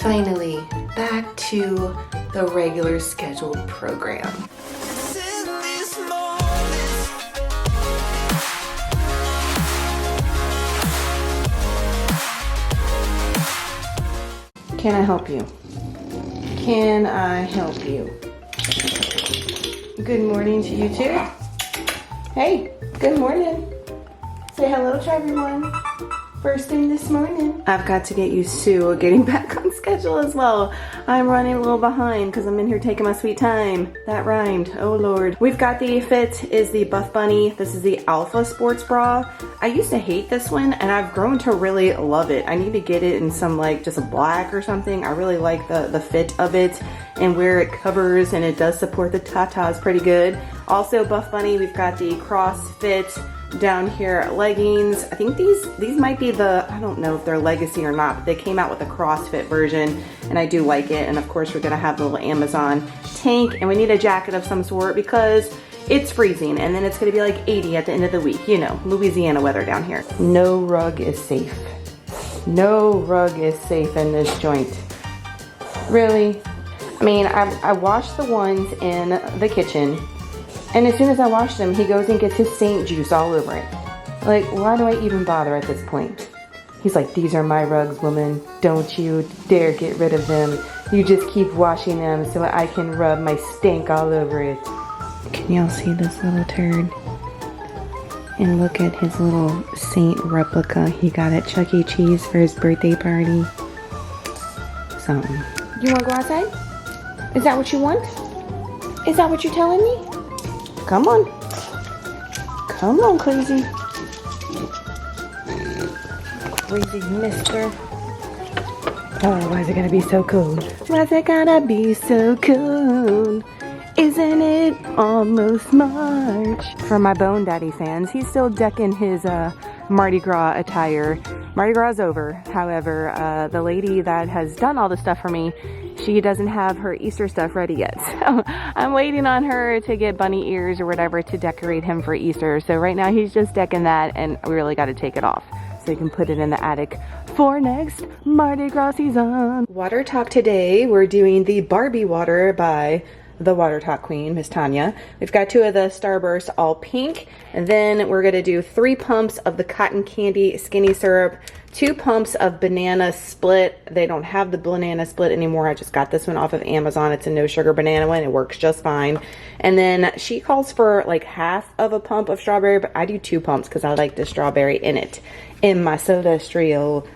Finally, back to the regular scheduled program. Can I help you? Can I help you? Good morning to you too. Hey, good morning. Say hello to everyone. First thing this morning. I've got to get used to getting back on schedule as well. I'm running a little behind because I'm in here taking my sweet time. That rhymed, oh Lord. We've got the Fit is the Buff Bunny. This is the Alpha Sports Bra. I used to hate this one and I've grown to really love it. I need to get it in some like just a black or something. I really like the fit of it and where it covers, and it does support the tatas pretty good. Also Buff Bunny, we've got the CrossFit down here leggings. I think these might be the, I don't know if they're legacy or not, but they came out with a CrossFit version and I do like it. And of course we're gonna have the little Amazon tank, and we need a jacket of some sort because it's freezing and then it's gonna be like 80 at the end of the week. You know, Louisiana weather down here. No rug is safe. No rug is safe in this joint. Really? I mean, I washed the ones in the kitchen, and as soon as I wash them, he goes and gets his Saint juice all over it. Like, why do I even bother at this point? He's like, these are my rugs, woman. Don't you dare get rid of them. You just keep washing them so I can rub my stink all over it. Can y'all see this little turd? And look at his little Saint replica he got at Chuck E. Cheese for his birthday party. Something. You wanna go outside? Is that what you want? Is that what you're telling me? Come on. Come on, crazy. Crazy mister. Oh, why is it gonna be so cold? Why's it gonna be so cold? Isn't it almost March? For my Bone Daddy fans, he's still decking his Mardi Gras attire. Mardi Gras is over. However, the lady that has done all the stuff for me, she doesn't have her Easter stuff ready yet. So I'm waiting on her to get bunny ears or whatever to decorate him for Easter. So right now he's just decking that, and we really got to take it off so you can put it in the attic for next Mardi Gras season. Water talk today. We're doing the Barbie water by the Water Talk Queen, Miss Tanya. We've got 2 of the Starburst all pink, and then we're gonna do 3 pumps of the cotton candy skinny syrup, 2 pumps of banana split. They don't have the banana split anymore. I just got this one off of Amazon. It's a no sugar banana one. It works just fine. And then she calls for like half of a pump of strawberry, but I do 2 pumps because I like the strawberry in it. In my celestial,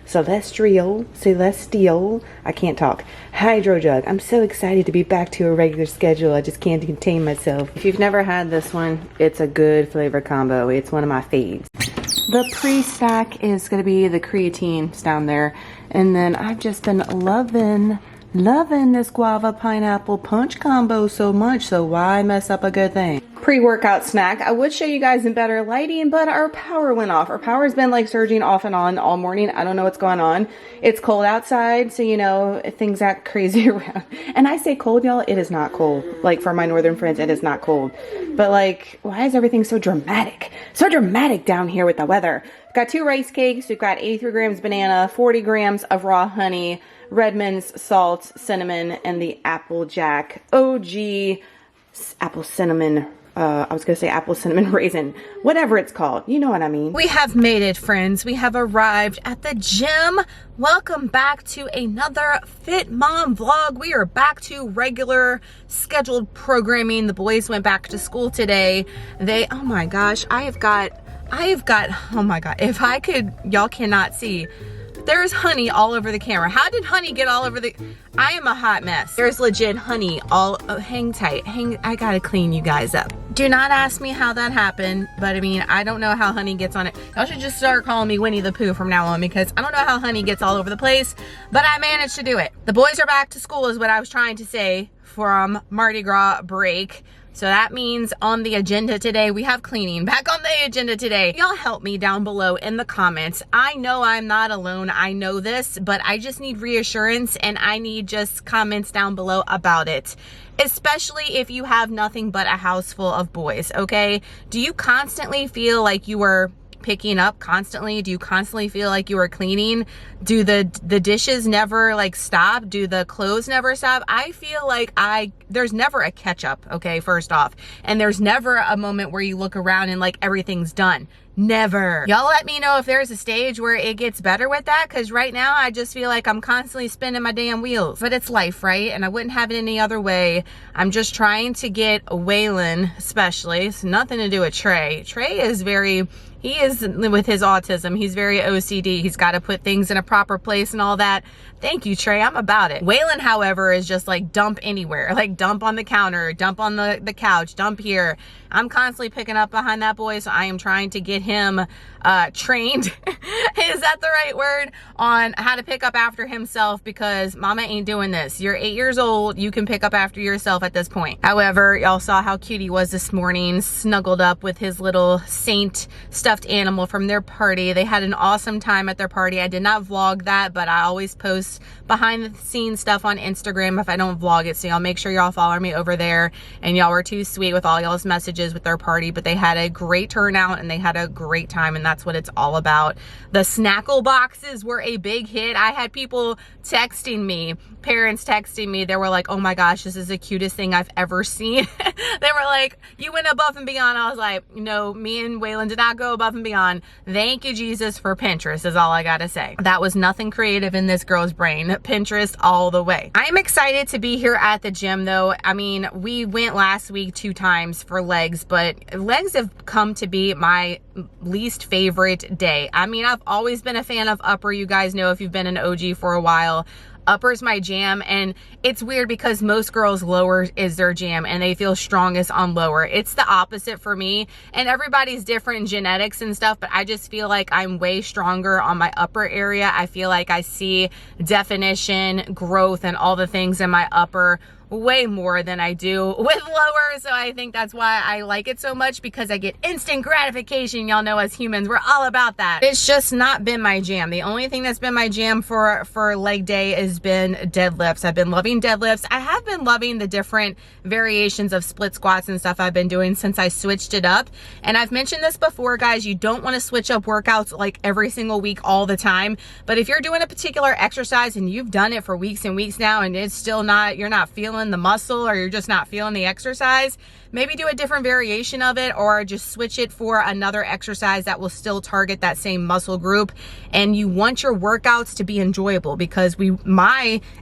I can't talk, HYDROJUG. I'm so excited to be back to a regular schedule. I just can't contain myself. If you've never had this one, it's a good flavor combo. It's one of my faves. The pre-stack is going to be the creatine down there. And then I've just been loving this guava pineapple punch combo so much, so why mess up a good thing? Pre-workout snack. I would show you guys in better lighting, but our power went off. Our power's been like surging off and on all morning. I don't know what's going on. It's cold outside, so you know, things act crazy around. And I say cold, y'all, it is not cold. Like for my northern friends, it is not cold. But like, why is everything so dramatic? So dramatic down here with the weather. We've got 2 rice cakes. We've got 83 grams banana, 40 grams of raw honey, Redmond's salt, cinnamon, and the Applejack OG apple cinnamon. I was gonna say apple cinnamon raisin, whatever it's called. You know what I mean. We have made it, friends. We have arrived at the gym. Welcome back to another Fit Mom vlog. We are back to regular scheduled programming. The boys went back to school today. Oh my gosh, I have got, oh my God, if I could, y'all cannot see. There's honey all over the camera. How did honey get all over the... I am a hot mess. There's legit honey all... Oh, hang tight. I gotta clean you guys up. Do not ask me how that happened, but I mean, I don't know how honey gets on it. Y'all should just start calling me Winnie the Pooh from now on because I don't know how honey gets all over the place, but I managed to do it. The boys are back to school is what I was trying to say from Mardi Gras break. So that means on the agenda today, we have cleaning back on the agenda today. Y'all help me down below in the comments. I know I'm not alone. I know this, but I just need reassurance and I need just comments down below about it. Especially if you have nothing but a house full of boys, okay? Do you constantly feel like you are picking up constantly? Do you constantly feel like you are cleaning? Do the dishes never like stop? Do the clothes never stop? I feel like there's never a catch up, okay, first off. And there's never a moment where you look around and like everything's done. Never. Y'all let me know if there's a stage where it gets better with that, because right now I just feel like I'm constantly spinning my damn wheels. But it's life, right? And I wouldn't have it any other way. I'm just trying to get Waylon, especially. It's nothing to do with Trey. Trey is he is, with his autism, he's very OCD. He's got to put things in a proper place and all that. Thank you, Trey. I'm about it. Waylon, however, is just like dump anywhere. Like dump on the counter, dump on the couch, dump here. I'm constantly picking up behind that boy, so I am trying to get him trained, is that the right word, on how to pick up after himself, because mama ain't doing this. You're 8 years old. You can pick up after yourself at this point. However, y'all saw how cute he was this morning, snuggled up with his little saint stuffed animal from their party. They had an awesome time at their party. I did not vlog that, but I always post behind the scenes stuff on Instagram if I don't vlog it, so y'all make sure y'all follow me over there. And y'all were too sweet with all y'all's messages with their party, but they had a great turnout and they had a great time, and that's what it's all about. The snackle boxes were a big hit. I had people texting me, parents texting me. They were like, oh my gosh, this is the cutest thing I've ever seen. They were like, you went above and beyond. I was like, no, me and Waylon did not go above and beyond. Thank you, Jesus, for Pinterest is all I gotta say. That was nothing creative in this girl's brain. Pinterest all the way. I am excited to be here at the gym though. I mean, we went last week 2 times for legs, but legs have come to be my least favorite day. I mean, I've always been a fan of upper. You guys know if you've been an OG for a while. Upper's my jam, and it's weird because most girls lower is their jam and they feel strongest on lower. It's the opposite for me, and everybody's different in genetics and stuff, but I just feel like I'm way stronger on my upper area. I feel like I see definition, growth, and all the things in my upper way more than I do with lower. So I think that's why I like it so much, because I get instant gratification. Y'all know as humans, we're all about that. It's just not been my jam. The only thing that's been my jam for leg day has been deadlifts. I've been loving deadlifts. I have been loving the different variations of split squats and stuff I've been doing since I switched it up. And I've mentioned this before, guys, you don't want to switch up workouts like every single week all the time. But if you're doing a particular exercise and you've done it for weeks and weeks now and it's still not, you're not feeling the muscle, or you're just not feeling the exercise, maybe do a different variation of it, or just switch it for another exercise that will still target that same muscle group. And you want your workouts to be enjoyable, because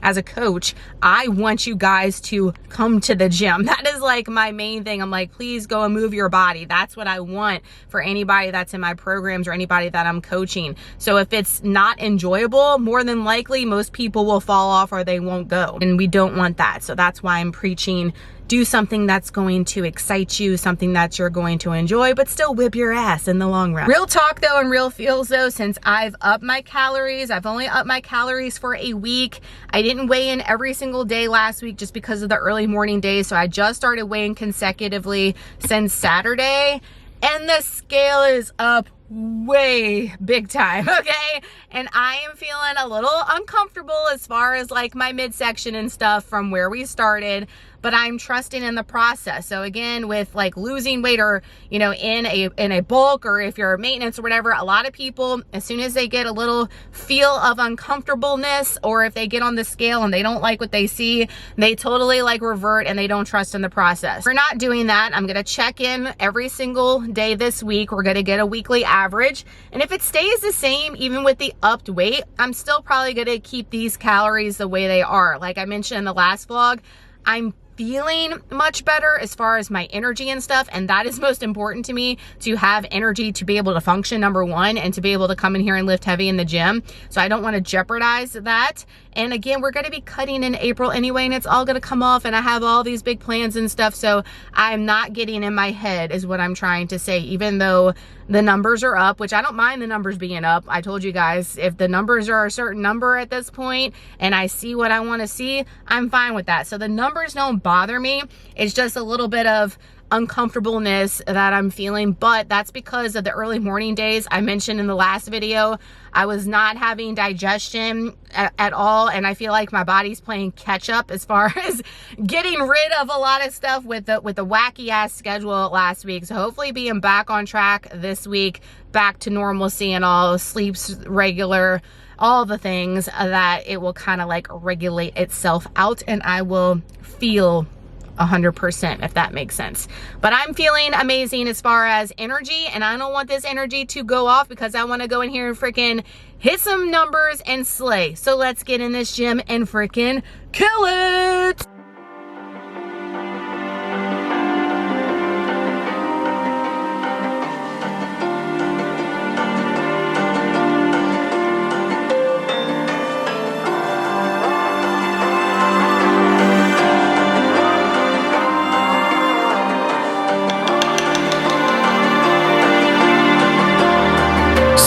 as a coach, I want you guys to come to the gym. That is like my main thing. I'm like, please go and move your body. That's what I want for anybody that's in my programs or anybody that I'm coaching. So if it's not enjoyable, more than likely most people will fall off or they won't go, and we don't want that. So that's why I'm preaching, do something that's going to excite you, something that you're going to enjoy, but still whip your ass in the long run. Real talk though, and real feels though, since I've upped my calories, I've only upped my calories for a week. I didn't weigh in every single day last week just because of the early morning days. So I just started weighing consecutively since Saturday, and the scale is up way big time, okay? And I am feeling a little uncomfortable as far as like my midsection and stuff from where we started, but I'm trusting in the process. So again, with like losing weight, or you know, in a bulk, or if you're maintenance or whatever, a lot of people, as soon as they get a little feel of uncomfortableness, or if they get on the scale and they don't like what they see, they totally like revert and they don't trust in the process. We're not doing that. I'm gonna check in every single day this week. We're gonna get a weekly average, and if it stays the same even with the upped weight, I'm still probably gonna keep these calories the way they are. Like I mentioned in the last vlog, I'm feeling much better as far as my energy and stuff, and that is most important to me, to have energy to be able to function, number one, and to be able to come in here and lift heavy in the gym. So I don't want to jeopardize that. And again, we're going to be cutting in April anyway, and it's all going to come off, and I have all these big plans and stuff. So I'm not getting in my head is what I'm trying to say, even though the numbers are up, which I don't mind the numbers being up. I told you guys, if the numbers are a certain number at this point and I see what I want to see, I'm fine with that. So the numbers don't bother me. It's just a little bit of uncomfortableness that I'm feeling, but that's because of the early morning days. I mentioned in the last video, I was not having digestion at all, and I feel like my body's playing catch up as far as getting rid of a lot of stuff with the wacky ass schedule last week. So hopefully being back on track this week, back to normalcy and all, sleeps regular, all the things, that it will kind of like regulate itself out and I will feel 100%, if that makes sense. But I'm feeling amazing as far as energy, and I don't want this energy to go off because I want to go in here and freaking hit some numbers and slay. So let's get in this gym and freaking kill it.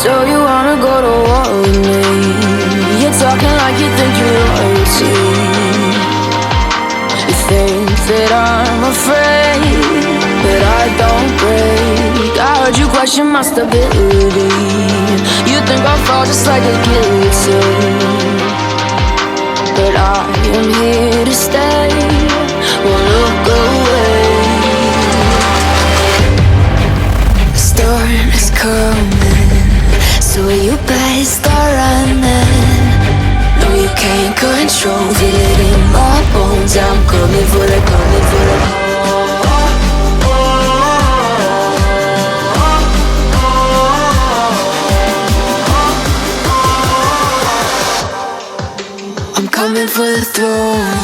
So you wanna go to war with me? You're talking like you think you're royalty. You think that I'm afraid, but I don't break. I heard you question my stability. You think I'll fall just like a guillotine, but I am here to stay. Won't look away. The storm is coming, so you better start running. No, you can't control, feel it in my bones. I'm coming for the, coming for the. I'm coming for the throne.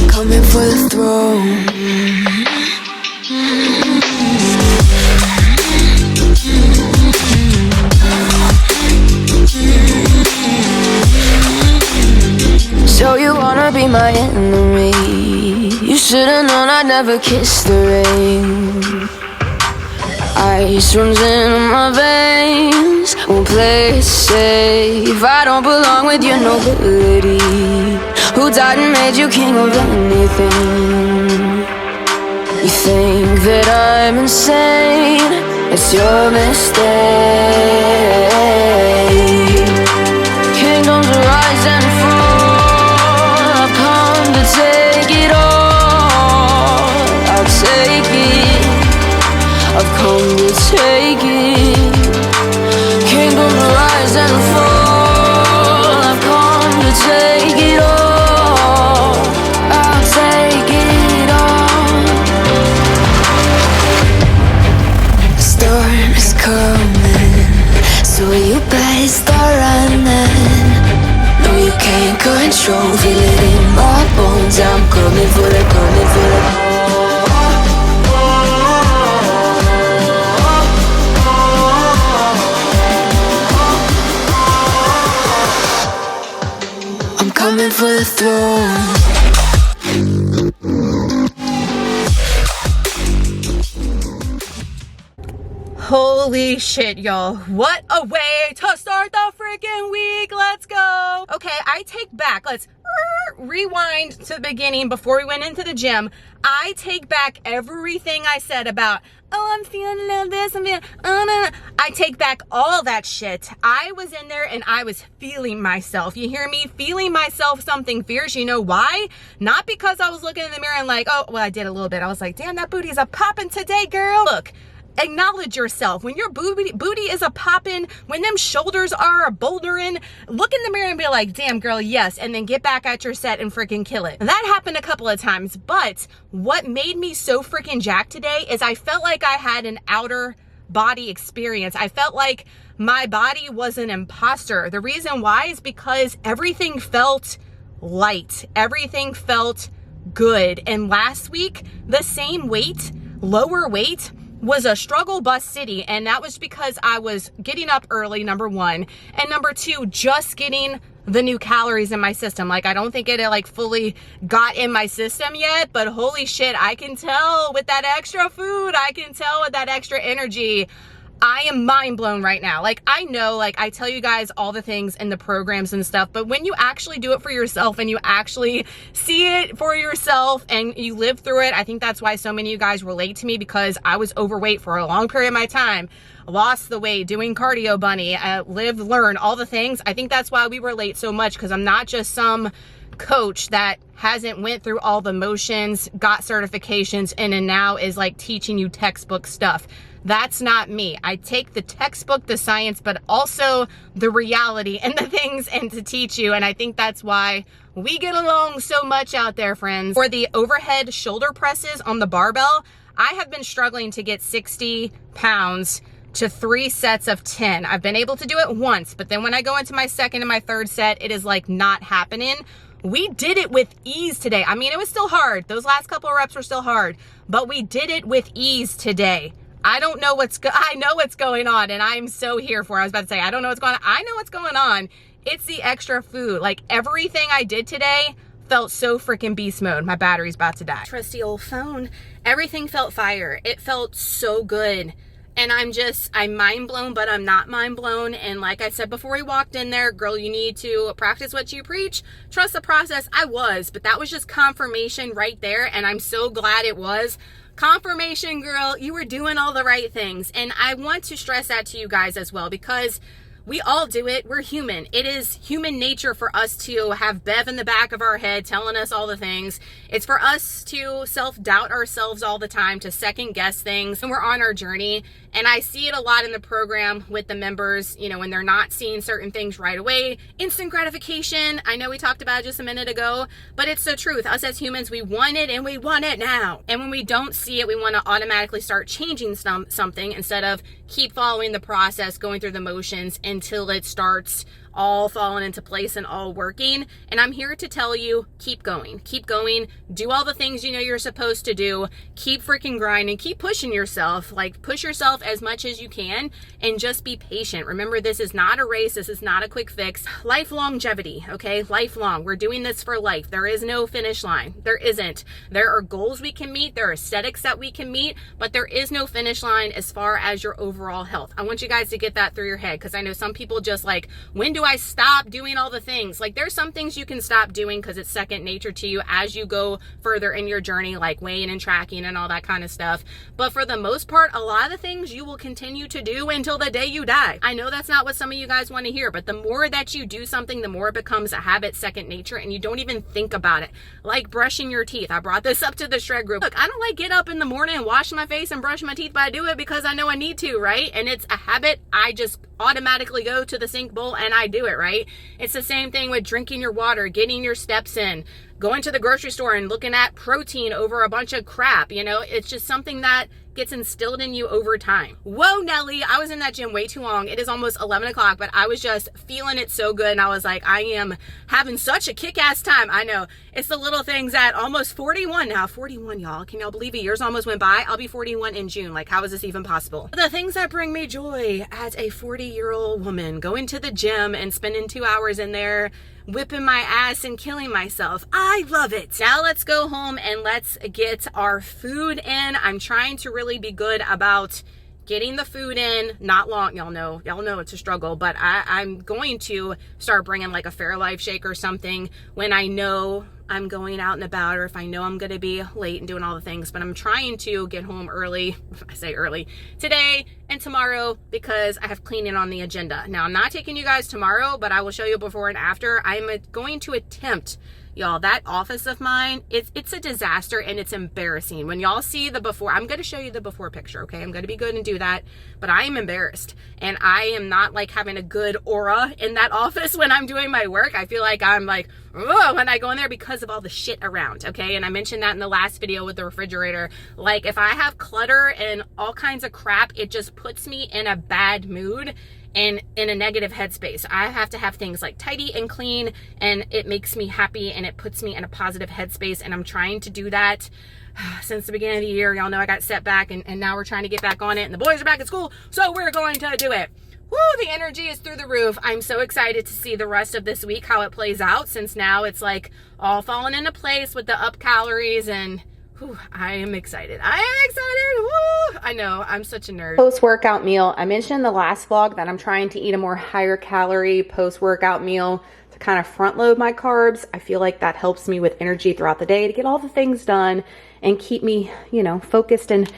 Coming for the throne. So you wanna be my enemy? You should've known I'd never kiss the rain. Ice runs in my veins, won't play it safe. I don't belong with your nobility. Who died and made you king of anything? You think that I'm insane? It's your mistake. Kingdoms rise and fall. I've come to take it all. I'll take it. I've come to take it. Kingdoms rise and fall. I've come to take it all. So you better start running. No, you can't control, feel it in my bones. I'm coming for the, coming for the. I'm coming for the throne. Holy shit, y'all. What a way to start the freaking week. Let's go. Okay, I take back. Let's rewind to the beginning before we went into the gym. I take back everything I said about, oh, I'm feeling a little this, I'm feeling, no. I take back all that shit. I was in there and I was feeling myself. You hear me? Feeling myself something fierce. You know why? Not because I was looking in the mirror and like, oh, well, I did a little bit. I was like, damn, that booty's a poppin' today, girl. Look. Acknowledge yourself. When your booty is a poppin', when them shoulders are a bouldering, look in the mirror and be like, damn girl, yes, and then get back at your set and freaking kill it. And that happened a couple of times, but what made me so freaking jacked today is I felt like I had an outer body experience. I felt like my body was an imposter. The reason why is because everything felt light. Everything felt good. And last week, the same weight, lower weight, was a struggle bus city, and that was because I was getting up early, number one, and number two, just getting the new calories in my system. Like, I don't think it like fully got in my system yet, but holy shit, I can tell with that extra food, I can tell with that extra energy, I am mind blown right now. Like, I know, like, I tell you guys all the things in the programs and stuff, but when you actually do it for yourself and you actually see it for yourself and you live through it, I think that's why so many of you guys relate to me, because I was overweight for a long period of my time, lost the weight, doing cardio bunny, live, learn, all the things. I think that's why we relate so much, because I'm not just some coach that hasn't went through all the motions, got certifications, and now is like teaching you textbook stuff. That's not me. I take the textbook, the science, but also the reality and the things and to teach you. And I think that's why we get along so much out there, friends. For the overhead shoulder presses on the barbell, I have been struggling to get 60 pounds to 3 sets of 10. I've been able to do it once, but then when I go into my second and my third set, it is like not happening. We did it with ease today. I mean, it was still hard. Those last couple of reps were still hard, but we did it with ease today. I don't know I know what's going on, and I'm so here for it. I was about to say, I don't know what's going on. I know what's going on. It's the extra food. Like, everything I did today felt so freaking beast mode. My battery's about to die. Trusty old phone. Everything felt fire. It felt so good. And I'm mind blown, but I'm not mind blown. And like I said before we walked in there, girl, you need to practice what you preach. Trust the process. I was, but that was just confirmation right there. And I'm so glad it was. Confirmation, girl, you were doing all the right things. And I want to stress that to you guys as well, because we all do it. We're human. It is human nature for us to have Bev in the back of our head telling us all the things. It's for us to self-doubt ourselves all the time, to second guess things, and we're on our journey. And I see it a lot in the program with the members, you know, when they're not seeing certain things right away. Instant gratification. I know we talked about it just a minute ago, but it's the truth. Us as humans, we want it and we want it now. And when we don't see it, we want to automatically start changing something instead of keep following the process, going through the motions until it starts all falling into place and all working. And I'm here to tell you, keep going, do all the things you know you're supposed to do, keep freaking grinding, keep pushing yourself, like push yourself as much as you can, and just be patient. Remember, this is not a race, this is not a quick fix. Life longevity, okay? Lifelong. We're doing this for life. There is no finish line. There isn't. There are goals we can meet, there are aesthetics that we can meet, but there is no finish line as far as your overall health. I want you guys to get that through your head, because I know some people just like, when do I stop doing all the things? Like, there's some things you can stop doing because it's second nature to you as you go further in your journey, like weighing and tracking and all that kind of stuff. But for the most part, a lot of the things you will continue to do until the day you die. I know that's not what some of you guys want to hear, but the more that you do something, the more it becomes a habit, second nature, and you don't even think about it. Like brushing your teeth. I brought this up to the shred group. Look, I don't like get up in the morning and wash my face and brush my teeth, but I do it because I know I need to, right? And it's a habit. I just automatically go to the sink bowl and I do it, right? It's the same thing with drinking your water, getting your steps in, going to the grocery store and looking at protein over a bunch of crap. You know, it's just something that gets instilled in you over time. Whoa, Nelly, I was in that gym way too long. It is almost 11 o'clock, but I was just feeling it so good. And I was like, I am having such a kick-ass time. I know, it's the little things that almost 41 now. 41, y'all. Can y'all believe it? Years almost went by. I'll be 41 in June. Like, how is this even possible? The things that bring me joy as a 40-year-old woman, going to the gym and spending 2 hours in there, whipping my ass and killing myself. I love it. Now let's go home and let's get our food in. I'm trying to really be good about getting the food in, not long. Y'all know it's a struggle, but I'm going to start bringing like a Fairlife shake or something when I know I'm going out and about, or if I know I'm going to be late and doing all the things. But I'm trying to get home early, I say early, today and tomorrow, because I have cleaning on the agenda. Now, I'm not taking you guys tomorrow, but I will show you before and after. I'm going to attempt, y'all, that office of mine, it's a disaster and it's embarrassing. When y'all see the before, I'm going to show you the before picture, okay? I'm going to be good and do that, but I am embarrassed. And I am not like having a good aura in that office when I'm doing my work. I feel like I'm like, oh, when I go in there because of all the shit around, okay? And I mentioned that in the last video with the refrigerator. Like, if I have clutter and all kinds of crap, it just puts me in a bad mood and in a negative headspace. I have to have things like tidy and clean, and it makes me happy and it puts me in a positive headspace, and I'm trying to do that since the beginning of the year. Y'all know I got set back, and now we're trying to get back on it, and the boys are back at school, so we're going to do it. Woo, the energy is through the roof. I'm so excited to see the rest of this week, how it plays out, since now it's like all falling into place with the up calories, and whew, I am excited. Woo. I know, I'm such a nerd. Post-workout meal. I mentioned in the last vlog that I'm trying to eat a more higher calorie post-workout meal to kind of front load my carbs. I feel like that helps me with energy throughout the day to get all the things done and keep me, you know, focused and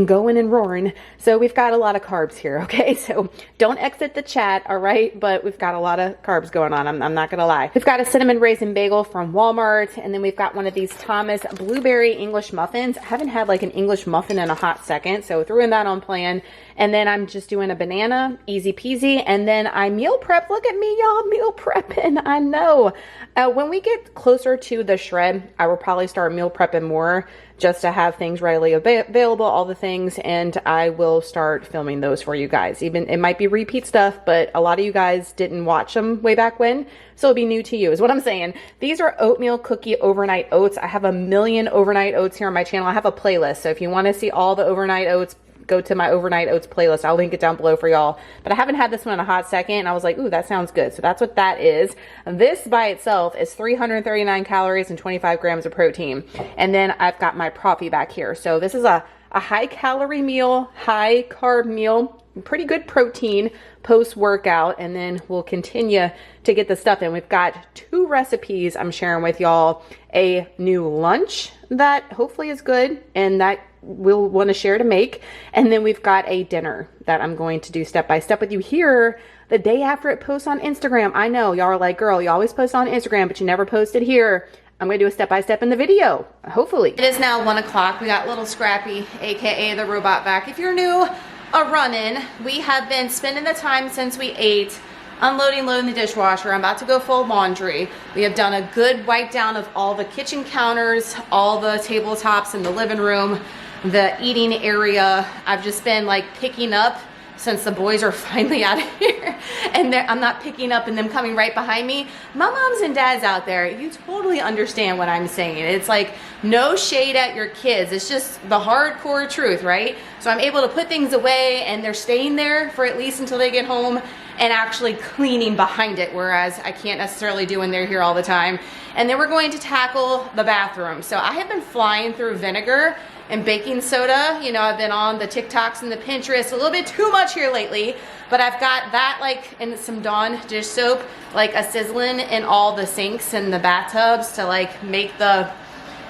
going and roaring. So we've got a lot of carbs here, okay? So don't exit the chat, all right? But we've got a lot of carbs going on, I'm not gonna lie. We've got a cinnamon raisin bagel from Walmart, and then we've got one of these Thomas blueberry English muffins. I haven't had like an English muffin in a hot second, so throwing that on plan. And then I'm just doing a banana, easy peasy. And then I meal prep. Look at me, y'all, meal prepping. I know. When we get closer to the shred, I will probably start meal prepping more just to have things readily available, all the things. And I will start filming those for you guys. Even it might be repeat stuff, but a lot of you guys didn't watch them way back when. So it'll be new to you is what I'm saying. These are oatmeal cookie overnight oats. I have a million overnight oats here on my channel. I have a playlist. So if you want to see all the overnight oats, go to my overnight oats playlist. I'll link it down below for y'all. But I haven't had this one in a hot second, and I was like, ooh, that sounds good. So that's what that is. This by itself is 339 calories and 25 grams of protein. And then I've got my Profi back here. So this is a high calorie meal, high carb meal, pretty good protein post workout. And then we'll continue to get the stuff in. We've got 2 recipes I'm sharing with y'all. A new lunch that hopefully is good and that we'll want to share to make. And then we've got a dinner that I'm going to do step by step with you here the day after it posts on Instagram. I know y'all are like, girl, you always post on Instagram, but you never post it here. I'm going to do a step-by-step in the video, hopefully. It is now 1 o'clock. We got little Scrappy, aka the robot vac. If you're new, a run-in. We have been spending the time since we ate unloading, loading the dishwasher. I'm about to go fold laundry. We have done a good wipe down of all the kitchen counters, all the tabletops in the living room, the eating area. I've just been like picking up since the boys are finally out of here, and I'm not picking up and them coming right behind me. My moms and dads out there, you totally understand what I'm saying. It's like no shade at your kids. It's just the hardcore truth, right? So I'm able to put things away and they're staying there for at least until they get home and actually cleaning behind it, whereas I can't necessarily do when they're here all the time. And then we're going to tackle the bathroom. So I have been flying through vinegar and baking soda. You know, I've been on the TikToks and the Pinterest a little bit too much here lately, but I've got that like in some Dawn dish soap, like a sizzling in all the sinks and the bathtubs to like make the,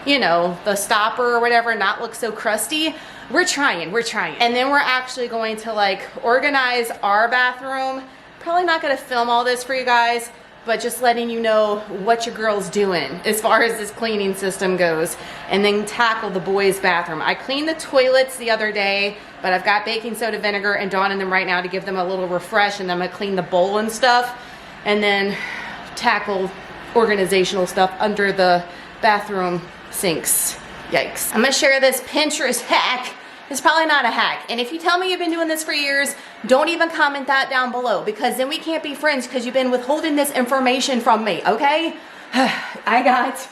you know, the stopper or whatever not look so crusty. We're trying. And then we're actually going to like organize our bathroom. Probably not gonna film all this for you guys, but just letting you know what your girl's doing as far as this cleaning system goes, and then tackle the boys' bathroom. I cleaned the toilets the other day, but I've got baking soda vinegar and Dawn in them right now to give them a little refresh, and then I'm gonna clean the bowl and stuff, and then tackle organizational stuff under the bathroom sinks. Yikes. I'm gonna share this Pinterest hack. It's probably not a hack. And if you tell me you've been doing this for years, don't even comment that down below, because then we can't be friends because you've been withholding this information from me, okay? I got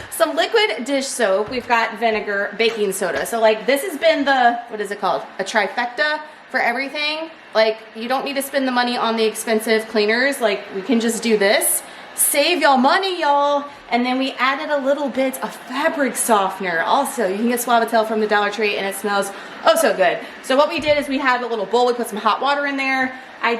some liquid dish soap. We've got vinegar, baking soda. So like this has been the, what is it called? A trifecta for everything. Like you don't need to spend the money on the expensive cleaners. Like we can just do this. Save y'all money, y'all. And then we added a little bit of fabric softener. Also, you can get Suavitel from the Dollar Tree and it smells oh so good. So what we did is we had a little bowl, we put some hot water in there. I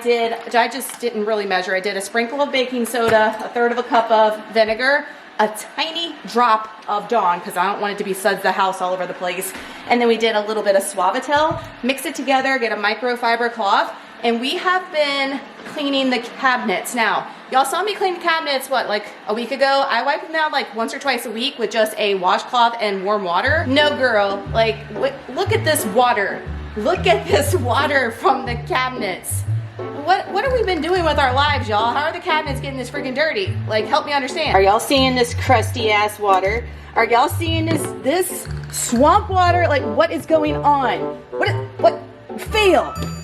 just didn't really measure. I did a sprinkle of baking soda, 1/3 of a cup of vinegar, a tiny drop of Dawn, because I don't want it to be suds the house all over the place. And then we did a little bit of Suavitel, mix it together, get a microfiber cloth, and we have been cleaning the cabinets. Now, y'all saw me clean the cabinets, what, like a week ago? I wipe them out like once or twice a week with just a washcloth and warm water. No, girl, like, look at this water. Look at this water from the cabinets. What have we been doing with our lives, y'all? How are the cabinets getting this freaking dirty? Like, help me understand. Are y'all seeing this crusty ass water? Are y'all seeing this swamp water? Like, what is going on? What?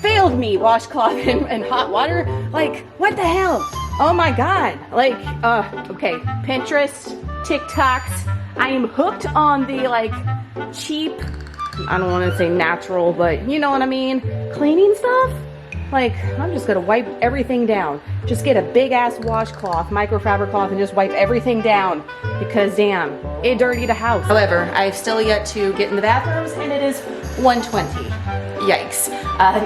Failed me, washcloth and hot water? Like, what the hell? Oh my God. Like, okay, Pinterest, TikToks. I am hooked on the like cheap, I don't want to say natural, but you know what I mean, cleaning stuff. Like, I'm just gonna wipe everything down. Just get a big ass washcloth, microfiber cloth, and just wipe everything down, because damn, it dirtied the house. However, I've still yet to get in the bathrooms, and it is 1:20. Yikes.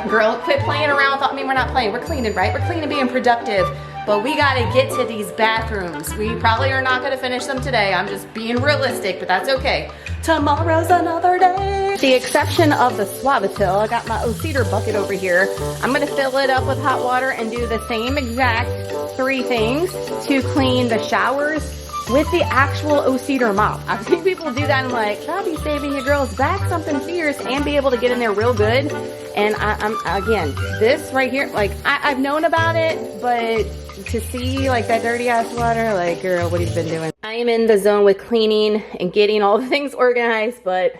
Girl, quit playing around with, I mean, we're not playing, we're cleaning, right? We're cleaning, being productive. But we gotta get to these bathrooms. We probably are not gonna finish them today. I'm just being realistic, but that's okay. Tomorrow's another day. With the exception of the Suavitel, I got my Cedar bucket over here. I'm gonna fill it up with hot water and do the same exact 3 things to clean the showers with the actual Cedar mop. I've seen people do that and I'm like, that'll be saving your girl's back something fierce and be able to get in there real good. And I'm again, this right here, like I've known about it, but to see like that dirty ass water, like girl, what have you been doing? I am in the zone with cleaning and getting all the things organized, but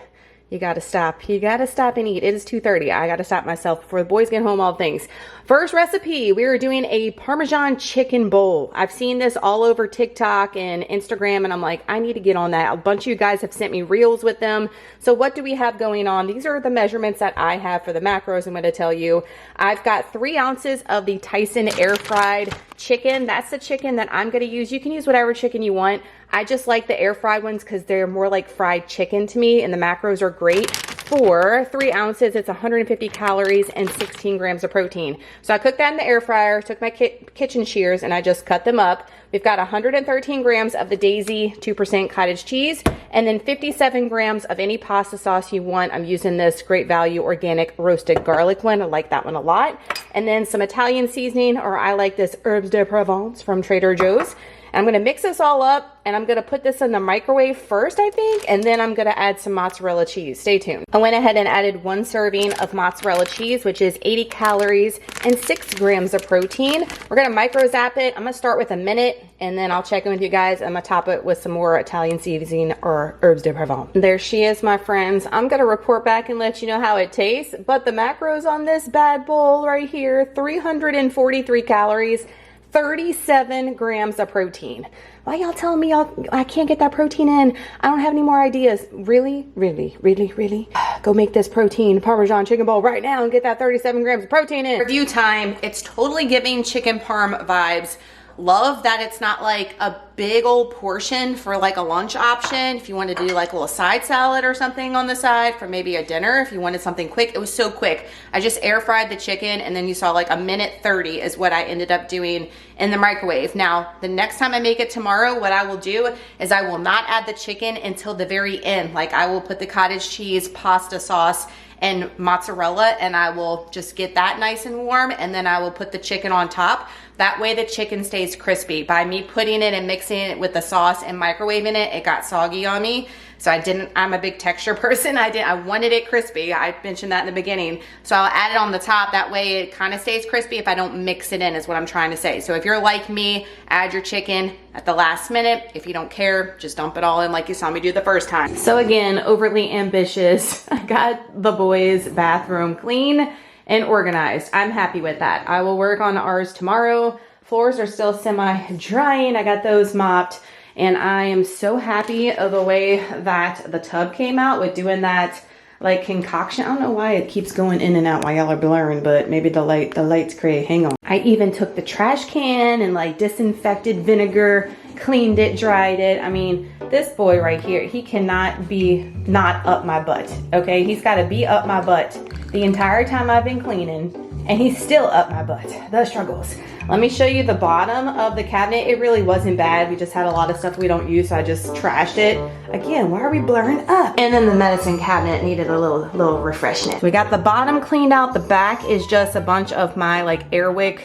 you gotta stop. You gotta stop and eat. It is 2:30. I gotta stop myself before the boys get home, all things. First recipe, we are doing a Parmesan chicken bowl. I've seen this all over TikTok and Instagram, and I'm like, I need to get on that. A bunch of you guys have sent me reels with them. So what do we have going on? These are the measurements that I have for the macros. I'm gonna tell you. I've got 3 ounces of the Tyson air fried chicken. That's the chicken that I'm gonna use. You can use whatever chicken you want. I just like the air fried ones because they're more like fried chicken to me, and the macros are great. For 3 ounces, it's 150 calories and 16 grams of protein. So I cooked that in the air fryer, took my kitchen shears, and I just cut them up. We've got 113 grams of the Daisy 2% cottage cheese, and then 57 grams of any pasta sauce you want. I'm using this Great Value organic roasted garlic one. I like that one a lot. And then some Italian seasoning, or I like this Herbes de Provence from Trader Joe's. I'm gonna mix this all up and I'm gonna put this in the microwave first, I think, and then I'm gonna add some mozzarella cheese. Stay tuned. I went ahead and added 1 serving of mozzarella cheese, which is 80 calories and 6 grams of protein. We're gonna micro zap it. I'm gonna start with a minute and then I'll check in with you guys. I'm gonna top it with some more Italian seasoning or Herbes de Provence. There she is, my friends. I'm gonna report back and let you know how it tastes, but the macros on this bad bowl right here, 343 calories, 37 grams of protein. Why y'all telling me I can't get that protein in? I don't have any more ideas. Really? Really? Really? Really? Go make this protein Parmesan chicken bowl right now and get that 37 grams of protein in. Review time. It's totally giving chicken parm vibes. Love that it's not like a big old portion for like a lunch option. If you wanted to do like a little side salad or something on the side for maybe a dinner, if you wanted something quick, it was so quick. I just air fried the chicken and then you saw like 1:30 is what I ended up doing in the microwave. Now, the next time I make it tomorrow, what I will do is I will not add the chicken until the very end. Like I will put the cottage cheese, pasta sauce, and mozzarella, and I will just get that nice and warm, and then I will put the chicken on top. That way the chicken stays crispy. By me putting it and mixing it with the sauce and microwaving it, it got soggy on me. So I'm a big texture person. I wanted it crispy. I mentioned that in the beginning. So I'll add it on the top. That way it kind of stays crispy if I don't mix it in, is what I'm trying to say. So if you're like me, add your chicken at the last minute. If you don't care, just dump it all in like you saw me do the first time. So again, overly ambitious. I got the boys' bathroom clean and organized. I'm happy with that. I will work on ours tomorrow. Floors are still semi-drying. I got those mopped. And I am so happy of the way that the tub came out with doing that like concoction. I don't know why it keeps going in and out while y'all are blurring, but maybe the light's crazy. Hang on. I even took the trash can and like disinfected vinegar, cleaned it, dried it. I mean, this boy right here, he cannot be not up my butt, okay? He's gotta be up my butt the entire time I've been cleaning, and he's still up my butt. The struggles. Let me show you the bottom of the cabinet. It really wasn't bad. We just had a lot of stuff we don't use, so I just trashed it. Again, why are we blurring up? And then the medicine cabinet needed a little refreshment. We got the bottom cleaned out. The back is just a bunch of my like Airwick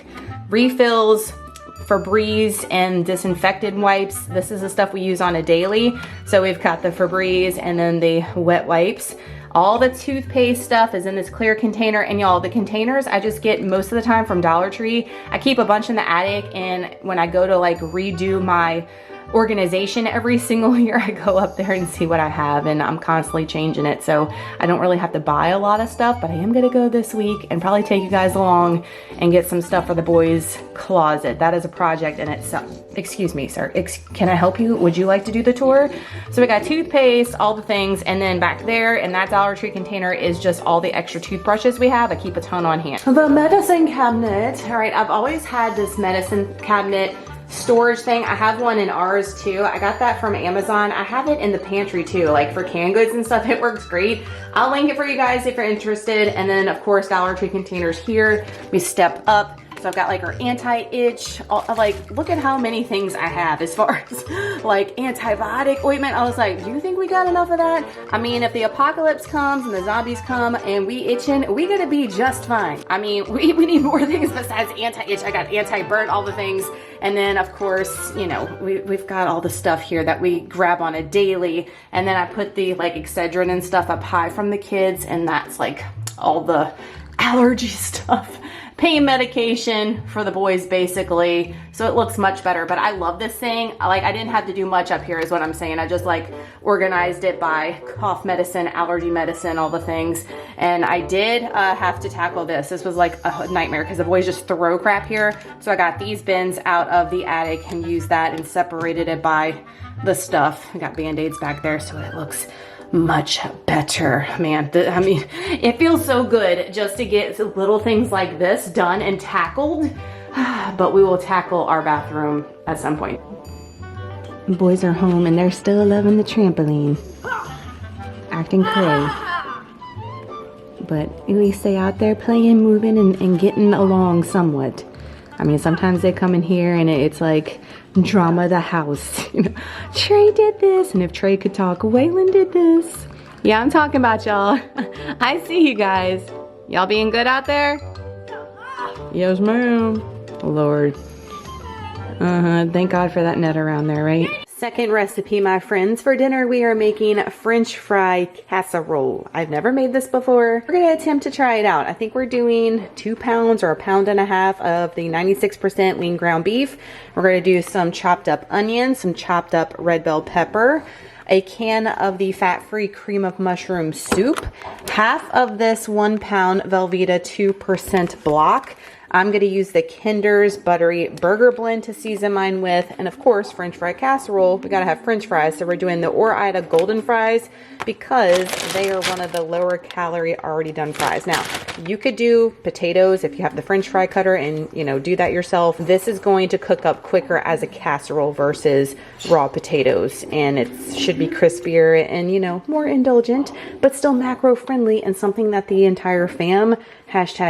refills, Febreze, and disinfectant wipes. This is the stuff we use on a daily. So we've got the Febreze and then the wet wipes. All the toothpaste stuff is in this clear container, and y'all, the containers I just get most of the time from Dollar Tree. I keep a bunch in the attic, and when I go to like redo my organization every single year, I go up there and see what I have, and I'm constantly changing it, so I don't really have to buy a lot of stuff, but I am gonna go this week and probably take you guys along and get some stuff for the boys' closet. That is a project in itself. Excuse me, sir. Can I help you? Would you like to do the tour? So we got toothpaste, all the things, and then back there in that Dollar Tree container is just all the extra toothbrushes we have. I keep a ton on hand. The medicine cabinet. All right, I've always had this medicine cabinet storage thing. I have one in ours too. I got that from Amazon. I have it in the pantry too, like for canned goods and stuff. It works great. I'll link it for you guys if you're interested. And then of course, Dollar Tree containers here. We step up. So I've got like our anti-itch, like look at how many things I have as far as like antibiotic ointment. I was like, do you think we got enough of that? I mean, if the apocalypse comes and the zombies come and we itching, we gonna be just fine. I mean, we need more things besides anti-itch. I got anti-burn, all the things. And then of course, you know, we've got all the stuff here that we grab on a daily. And then I put the like Excedrin and stuff up high from the kids. And that's like all the allergy stuff. Pain medication for the boys basically, so it looks much better. But I love this thing. Like I didn't have to do much up here is what I'm saying. I just like organized it by cough medicine, allergy medicine, all the things. And I did have to tackle this. This was like a nightmare because the boys just throw crap here. So I got these bins out of the attic and used that and separated it by the stuff. I got Band-Aids back there so it looks much better, man. I mean, it feels so good just to get little things like this done and tackled, but we will tackle our bathroom at some point. The boys are home and they're still loving the trampoline, acting cray, but at least they out there playing, moving, and getting along somewhat. I mean, sometimes they come in here and it's like drama of the house. You know, Trey did this, and if Trey could talk, Waylon did this. Yeah, I'm talking about y'all. I see you guys. Y'all being good out there? Yes, ma'am. Lord. Thank God for that net around there, right? Second recipe, my friends. For dinner, we are making French fry casserole. I've never made this before. We're gonna attempt to try it out. I think we're doing 2 pounds or 1.5 pounds of the 96% lean ground beef. We're gonna do some chopped up onions, some chopped up red bell pepper, a can of the fat-free cream of mushroom soup, half of this 1 pound Velveeta 2% block. I'm going to use the Kinder's Buttery Burger Blend to season mine with, and of course, French fry casserole. We got to have French fries, so we're doing the Ore-Ida golden fries because they are one of the lower calorie already done fries. Now, you could do potatoes if you have the French fry cutter and, you know, do that yourself. This is going to cook up quicker as a casserole versus raw potatoes, and it should be crispier and, you know, more indulgent, but still macro friendly and something that the entire fam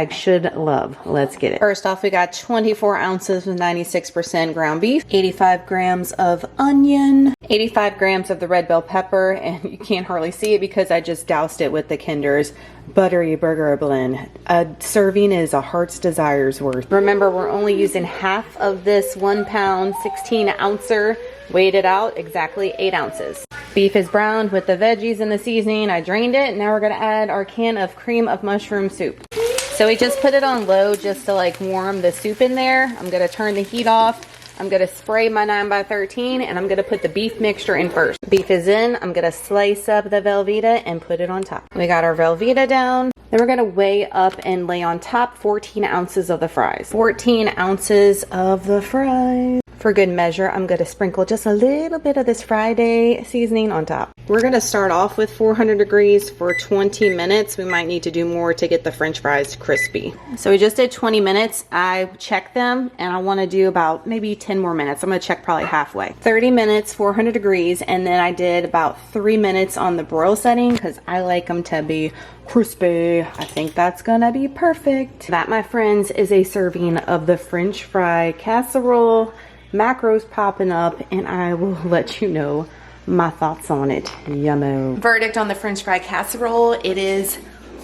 #should love. Let's get it. First off, we got 24 ounces of 96% ground beef, 85 grams of onion, 85 grams of the red bell pepper, and you can't hardly see it because I just doused it with the Kinder's Buttery Burger Blend. A serving is a heart's desires worth. Remember, we're only using half of this 1 pound 16 ouncer. Weighed it out, exactly 8 ounces. Beef is browned with the veggies and the seasoning. I drained it. Now we're gonna add our can of cream of mushroom soup. So we just put it on low just to like warm the soup in there. I'm gonna turn the heat off. I'm gonna spray my 9x13 and I'm gonna put the beef mixture in first. Beef is in. I'm gonna slice up the Velveeta and put it on top. We got our Velveeta down. Then we're gonna weigh up and lay on top 14 ounces of the fries. 14 ounces of the fries. For good measure, I'm gonna sprinkle just a little bit of this Friday seasoning on top. We're gonna start off with 400 degrees for 20 minutes. We might need to do more to get the French fries crispy. So we just did 20 minutes. I checked them and I wanna do about maybe 10 more minutes. I'm gonna check probably halfway. 30 minutes, 400 degrees, and then I did about 3 minutes on the broil setting because I like them to be crispy. I think that's gonna be perfect. That, my friends, is a serving of the French fry casserole. Macros popping up, and I will let you know my thoughts on it. Yummo. Verdict on the French fry casserole: it is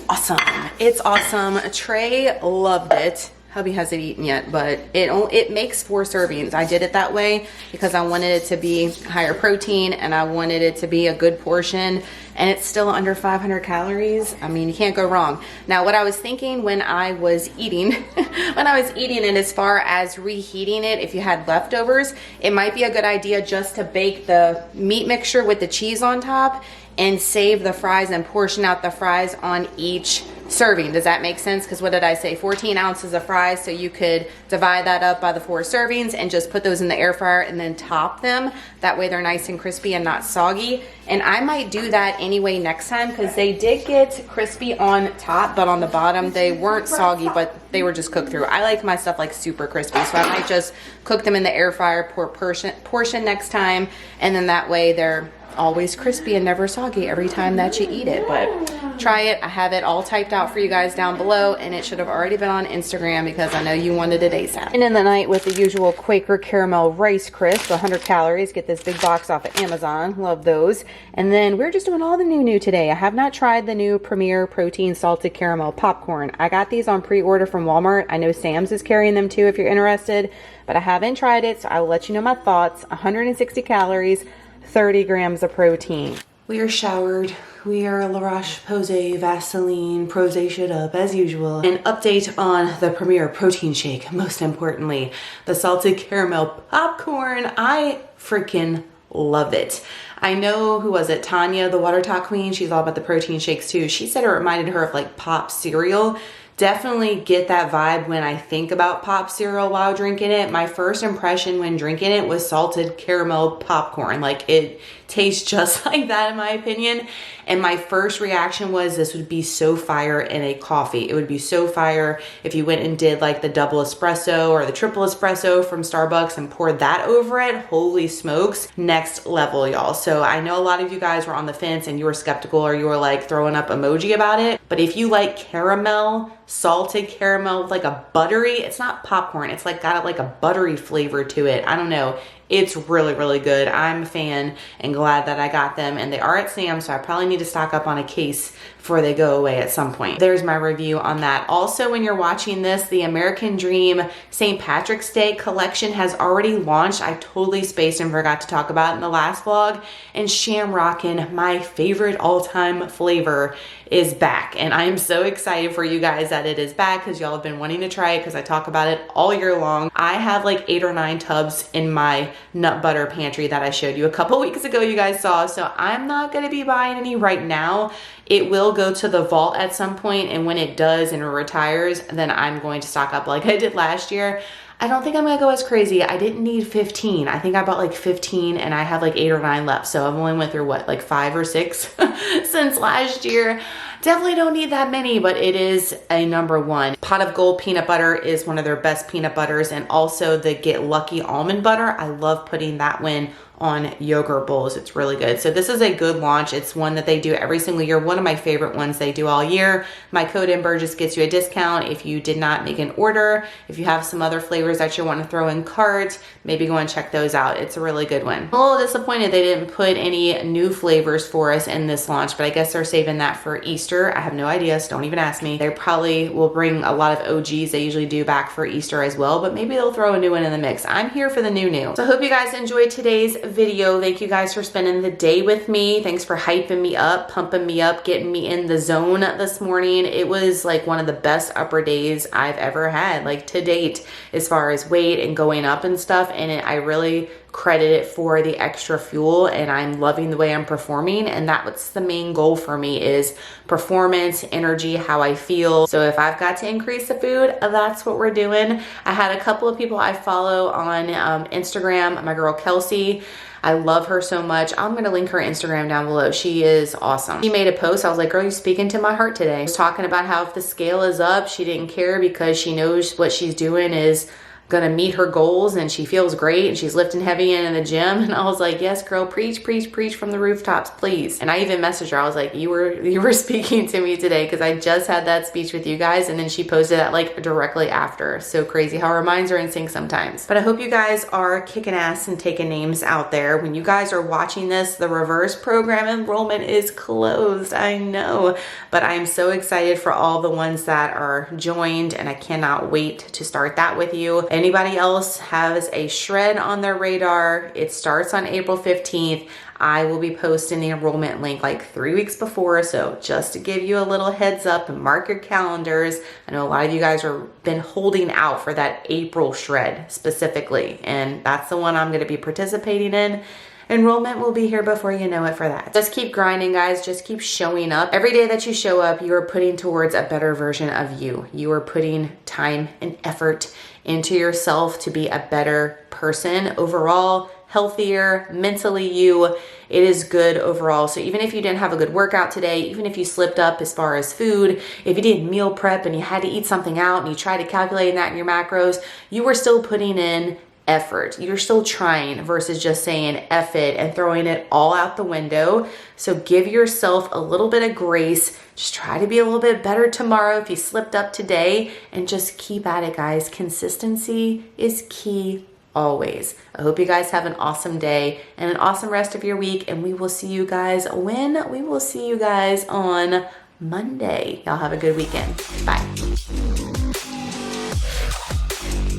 awesome. It's awesome. Trey loved it. Hubby hasn't eaten yet, but it makes 4 servings. I did it that way because I wanted it to be higher protein and I wanted it to be a good portion, and it's still under 500 calories. I mean, you can't go wrong. Now, what I was thinking when I was eating, it as far as reheating it, if you had leftovers, it might be a good idea just to bake the meat mixture with the cheese on top and save the fries and portion out the fries on each serving. Does that make sense? Because what did I say? 14 ounces of fries. So you could divide that up by the 4 servings and just put those in the air fryer and then top them. That way they're nice and crispy and not soggy. And I might do that anyway next time because they did get crispy on top, but on the bottom they weren't soggy, but they were just cooked through. I like my stuff like super crispy, so I might just cook them in the air fryer portion next time, and then that way they're always crispy and never soggy every time that you eat it. But try it. I have it all typed out for you guys down below, and it should have already been on Instagram because I know you wanted it ASAP. And in the night with the usual Quaker Caramel Rice Crisp, 100 calories. Get this big box off of Amazon. Love those. And then we're just doing all the new today. I have not tried the new Premier Protein Salted Caramel Popcorn. I got these on pre-order from Walmart. I know Sam's is carrying them too if you're interested, but I haven't tried it, so I will let you know my thoughts. 160 calories, 30 grams of protein. We are showered. We are La Roche-Posay Vaseline Prosation up as usual. An update on the Premier Protein Shake. Most importantly, the salted caramel popcorn. I freaking love it. I know, who was it? Tanya, the Water Talk Queen. She's all about the protein shakes too. She said it reminded her of like pop cereal. Definitely get that vibe when I think about pop cereal while drinking it. My first impression when drinking it was salted caramel popcorn. Like, it tastes just like that in my opinion. And my first reaction was this would be so fire in a coffee. It would be so fire if you went and did like the double espresso or the triple espresso from Starbucks and poured that over it. Holy smokes, next level, y'all. So I know a lot of you guys were on the fence and you were skeptical or you were like throwing up emoji about it. But if you like caramel, salted caramel with like a buttery, it's not popcorn, it's like got like a buttery flavor to it. I don't know. It's really, really good. I'm a fan and glad that I got them, and they are at Sam's, so I probably need to stock up on a case before they go away at some point. There's my review on that. Also, when you're watching this, the American Dream St. Patrick's Day collection has already launched. I totally spaced and forgot to talk about it in the last vlog. And Shamrockin', my favorite all-time flavor, is back. And I am so excited for you guys that it is back because y'all have been wanting to try it because I talk about it all year long. I have like 8 or 9 tubs in my nut butter pantry that I showed you a couple weeks ago, you guys saw. So I'm not going to be buying any right now. It will go to the vault at some point, and when it does and it retires, then I'm going to stock up like I did last year. I don't think I'm gonna go as crazy. I didn't need 15. I think I bought like 15 and I have like 8 or 9 left. So I've only went through what, like 5 or 6 since last year. Definitely don't need that many, but it is a #1. Pot of Gold peanut butter is one of their best peanut butters, and also the Get Lucky almond butter. I love putting that one on yogurt bowls. It's really good. So this is a good launch. It's one that they do every single year. One of my favorite ones they do all year. My code NBURGGESS gets you a discount if you did not make an order. If you have some other flavors that you want to throw in cart, maybe go and check those out. It's a really good one. I'm a little disappointed they didn't put any new flavors for us in this launch, but I guess they're saving that for Easter. I have no idea, so don't even ask me. They probably will bring a lot of OGs they usually do back for Easter as well, but maybe they'll throw a new one in the mix. I'm here for the new. So I hope you guys enjoyed today's video. Thank you guys for spending the day with me. Thanks for hyping me up, pumping me up, getting me in the zone this morning. It was like one of the best upper days I've ever had, like to date, as far as weight and going up and stuff. And I really credit it for the extra fuel, and I'm loving the way I'm performing. And that's the main goal for me, is performance, energy, how I feel. So if I've got to increase the food, that's what we're doing. I had a couple of people I follow on Instagram, my girl Kelsey. I love her so much. I'm gonna link her Instagram down below. She is awesome. She made a post. I was like, girl, you're speaking to my heart today. I was talking about how if the scale is up, she didn't care because she knows what she's doing is gonna meet her goals, and she feels great, and she's lifting heavy in the gym. And I was like, yes, girl, preach, preach, preach from the rooftops, please. And I even messaged her. I was like, you were speaking to me today, because I just had that speech with you guys. And then she posted that like directly after. So crazy how our minds are in sync sometimes. But I hope you guys are kicking ass and taking names out there. When you guys are watching this, the reverse program enrollment is closed. I know, but I'm so excited for all the ones that are joined, and I cannot wait to start that with you. Anybody else has a shred on their radar, it starts on April 15th. I will be posting the enrollment link like 3 weeks before, so just to give you a little heads up and mark your calendars. I know a lot of you guys have been holding out for that April shred specifically, and that's the one I'm going to be participating in. enrollment will be here before you know it for that. Just keep grinding, guys. Just keep showing up. Every day that you show up, you are putting towards a better version of you. You are putting time and effort into yourself to be a better person overall, healthier, mentally you. It is good overall. So even if you didn't have a good workout today, even if you slipped up as far as food, if you didn't meal prep and you had to eat something out and you tried to calculate that in your macros, you were still putting in effort. You're still trying versus just saying F it and throwing it all out the window. So give yourself a little bit of grace. Just try to be a little bit better tomorrow if you slipped up today, and just keep at it, guys. Consistency is key always. I hope you guys have an awesome day and an awesome rest of your week, and we will see you guys when? We will see you guys on Monday. Y'all have a good weekend. Bye.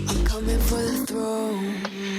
I'm coming for the throne.